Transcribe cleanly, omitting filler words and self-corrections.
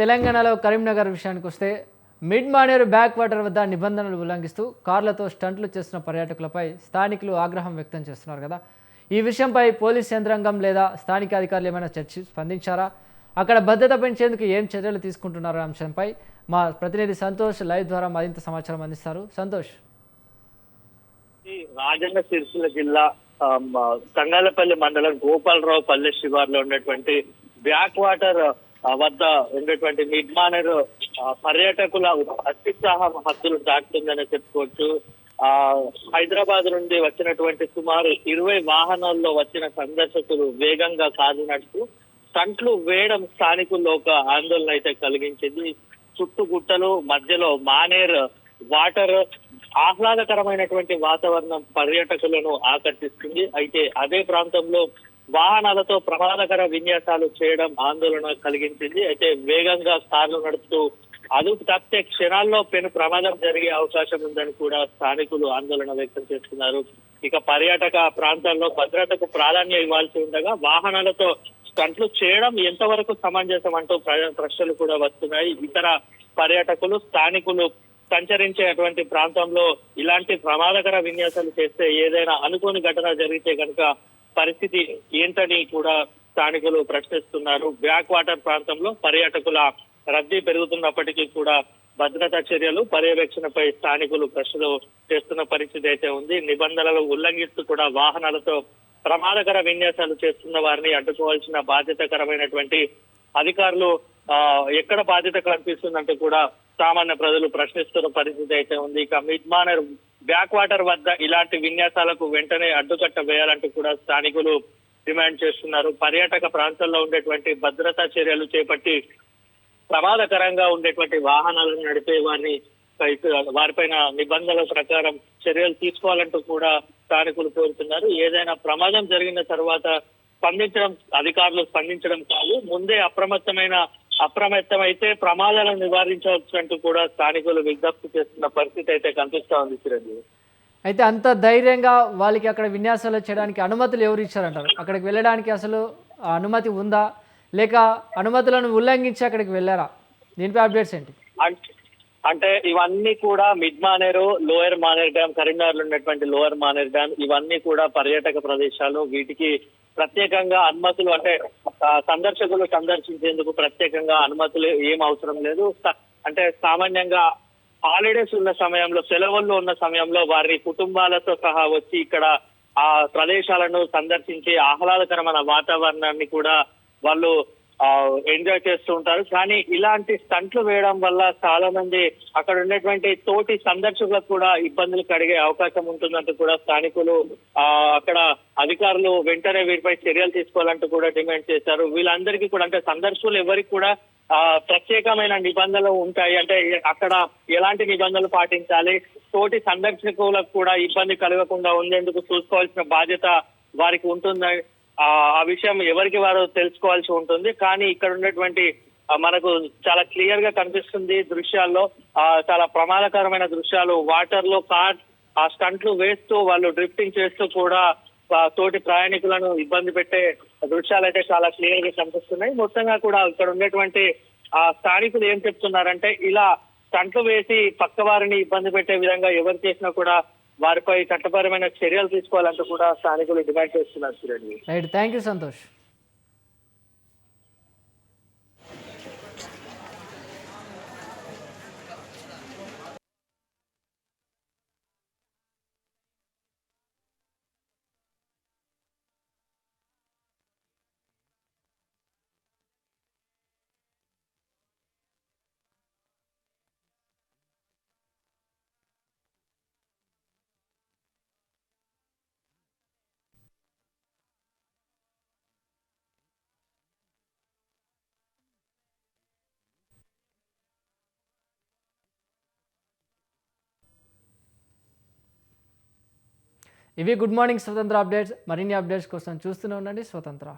తెలంగాణలో కరీంనగర్ విషయానికి వస్తే మిడ్ మానేరు బ్యాక్ వాటర్ వద్ద నిబంధనలు ఉల్లంఘిస్తూ కార్లతో స్టంట్లు చేస్తున్న పర్యాటకులపై స్థానికులు ఆగ్రహం వ్యక్తం చేస్తున్నారు కదా. ఈ విషయంపై పోలీస్ యంత్రాంగం లేదా స్థానిక అధికారులు ఏమైనా స్పందించారా, అక్కడ భద్రత పెంచేందుకు ఏం చర్యలు తీసుకుంటున్నారో అంశంపై మా ప్రతినిధి సంతోష్ లైవ్ ద్వారా మరింత సమాచారం అందిస్తారు. సంతోష్. రాజన్న సిరిసిల్ల జిల్లా తంగాలపల్లి మండలం గోపాలరావు పల్లె శివార్లో ఉన్నటువంటి బ్యాక్ వాటర్ వద్ద ఉన్నటువంటి మిడ్ మానేరు పర్యాటకుల అత్యుత్సాహం హద్దులు దాటుతుందని చెప్పుకోవచ్చు. హైదరాబాద్ నుండి వచ్చినటువంటి సుమారు 20 వాహనాల్లో వచ్చిన సందర్శకులు వేగంగా కాదు స్టంట్లు వేయడం స్థానికుల్లో ఒక ఆందోళన అయితే కలిగించింది. చుట్టుగుట్టలు మధ్యలో మానేర్ వాటర్ ఆహ్లాదకరమైనటువంటి వాతావరణం పర్యాటకులను ఆకర్షిస్తుంది. అయితే అదే ప్రాంతంలో వాహనాలతో ప్రమాదకర విన్యాసాలు చేయడం ఆందోళన కలిగించింది. అయితే వేగంగా కార్లు నడుపుతూ అదుపు తప్పితే క్షణాల్లో పెను ప్రమాదం జరిగే అవకాశం ఉందని కూడా స్థానికులు ఆందోళన వ్యక్తం చేస్తున్నారు. ఇక పర్యాటక ప్రాంతాల్లో భద్రతకు ప్రాధాన్యం ఇవ్వాల్సి ఉండగా వాహనాలతో స్టంట్లు చేయడం ఎంతవరకు సమంజసం అంటూ ప్రశ్నలు కూడా వస్తున్నాయి. ఇతర పర్యాటకులు స్థానికులు సంచరించేటువంటి ప్రాంతంలో ఇలాంటి ప్రమాదకర విన్యాసాలు చేస్తే ఏదైనా అనుకోని ఘటన జరిగితే కనుక పరిస్థితి ఏంటని కూడా స్థానికులు ప్రశ్నిస్తున్నారు. బ్యాక్ వాటర్ ప్రాంతంలో పర్యాటకుల రద్దీ పెరుగుతున్నప్పటికీ కూడా భద్రతా చర్యలు పర్యవేక్షణపై స్థానికులు ప్రశ్నలు చేస్తున్న పరిస్థితి అయితే ఉంది. నిబంధనలు ఉల్లంఘిస్తూ కూడా వాహనాలతో ప్రమాదకర విన్యాసాలు చేస్తున్న వారిని అడ్డుకోవాల్సిన బాధ్యతకరమైనటువంటి అధికారులు ఎక్కడ బాధ్యత కనిపిస్తుందంటూ కూడా సామాన్య ప్రజలు ప్రశ్నిస్తున్న పరిస్థితి అయితే ఉంది. ఇక మిడ్ మానేర్ బ్యాక్ వాటర్ వద్ద ఇలాంటి విన్యాసాలకు వెంటనే అడ్డుకట్ట వేయాలంటూ కూడా స్థానికులు డిమాండ్ చేస్తున్నారు. పర్యాటక ప్రాంతాల్లో ఉండేటువంటి భద్రతా చర్యలు చేపట్టి ప్రమాదకరంగా ఉండేటువంటి వాహనాలను నడిపే వారిపైన నిబంధనల ప్రకారం చర్యలు తీసుకోవాలంటూ కూడా స్థానికులు కోరుతున్నారు. ఏదైనా ప్రమాదం జరిగిన తర్వాత అధికారులు స్పందించడం కాదు, ముందే అప్రమత్తమైతే ప్రమాదాలను నివారించవచ్చు అంటూ కూడా స్థానికులు విజ్ఞప్తి చేస్తున్న పరిస్థితి అయితే కనిపిస్తా ఉంది. చిరంజీవి, అయితే అంత ధైర్యంగా వాళ్ళకి అక్కడ విన్యాసాలు చేయడానికి అనుమతులు ఎవరు ఇచ్చారంటారు? అక్కడికి వెళ్ళడానికి అసలు అనుమతి ఉందా, లేక అనుమతులను ఉల్లంఘించి అక్కడికి వెళ్ళారా? దీనిపై అప్డేట్స్ ఏంటి? అంటే ఇవన్నీ కూడా mid Maneru, lower Maner dam, కరీంనగర్లో ఉన్నటువంటి లోయర్ మానేర్ డ్యామ్ ఇవన్నీ కూడా పర్యాటక ప్రదేశాలు. వీటికి ప్రత్యేకంగా అనుమతులు అంటే సందర్శకులు సందర్శించేందుకు ప్రత్యేకంగా అనుమతులు ఏం అవసరం లేదు. అంటే సామాన్యంగా హాలిడేస్ ఉన్న సమయంలో, సెలవుల్లో ఉన్న సమయంలో వారి కుటుంబాలతో సహా వచ్చి ఇక్కడ ఆ ప్రదేశాలను సందర్శించి ఆహ్లాదకరమైన వాతావరణాన్ని కూడా వాళ్ళు ఎంజాయ్ చేస్తూ ఉంటారు. కానీ ఇలాంటి స్టంట్లు వేయడం వల్ల చాలా మంది అక్కడ ఉన్నటువంటి తోటి సందర్శకులకు కూడా ఇబ్బందులు కలిగే అవకాశం ఉంటుందంటూ కూడా స్థానికులు అక్కడ అధికారులు వెంటనే వీరిపై చర్యలు తీసుకోవాలంటూ కూడా డిమాండ్ చేశారు. వీళ్ళందరికీ కూడా అంటే సందర్శకులు ఎవరికి కూడా ప్రత్యేకమైన నిబంధనలు ఉంటాయి. అంటే అక్కడ ఎలాంటి నిబంధనలు పాటించాలి, తోటి సందర్శకులకు కూడా ఇబ్బంది కలగకుండా ఉండేందుకు చూసుకోవాల్సిన బాధ్యత వారికి ఉంటుందని ఆ విషయం ఎవరికి వారు తెలుసుకోవాల్సి ఉంటుంది. కానీ ఇక్కడ ఉన్నటువంటి మనకు చాలా క్లియర్ గా కనిపిస్తుంది దృశ్యాల్లో చాలా ప్రమాదకరమైన దృశ్యాలు. వాటర్ లో కార్ ఆ స్టంట్లు వేస్తూ వాళ్ళు డ్రిఫ్టింగ్ చేస్తూ కూడా తోటి ప్రయాణికులను ఇబ్బంది పెట్టే దృశ్యాలు అయితే చాలా క్లియర్ గా కనిపిస్తున్నాయి. మొత్తంగా కూడా ఇక్కడ ఉన్నటువంటి స్థానికులు ఏం చెప్తున్నారంటే ఇలా స్టంట్లు వేసి పక్క వారిని ఇబ్బంది పెట్టే విధంగా ఎవరు చేసినా కూడా వారిపై చట్టపరమైన చర్యలు తీసుకోవాలంటూ కూడా స్థానికులు డిమాండ్ చేస్తున్నారు. Right, thank you Santosh. ఇవి గుడ్ మార్నింగ్ స్వతంత్ర అప్డేట్స్. మరిన్ని అప్డేట్స్ కోసం చూస్తూనే ఉండండి స్వతంత్ర.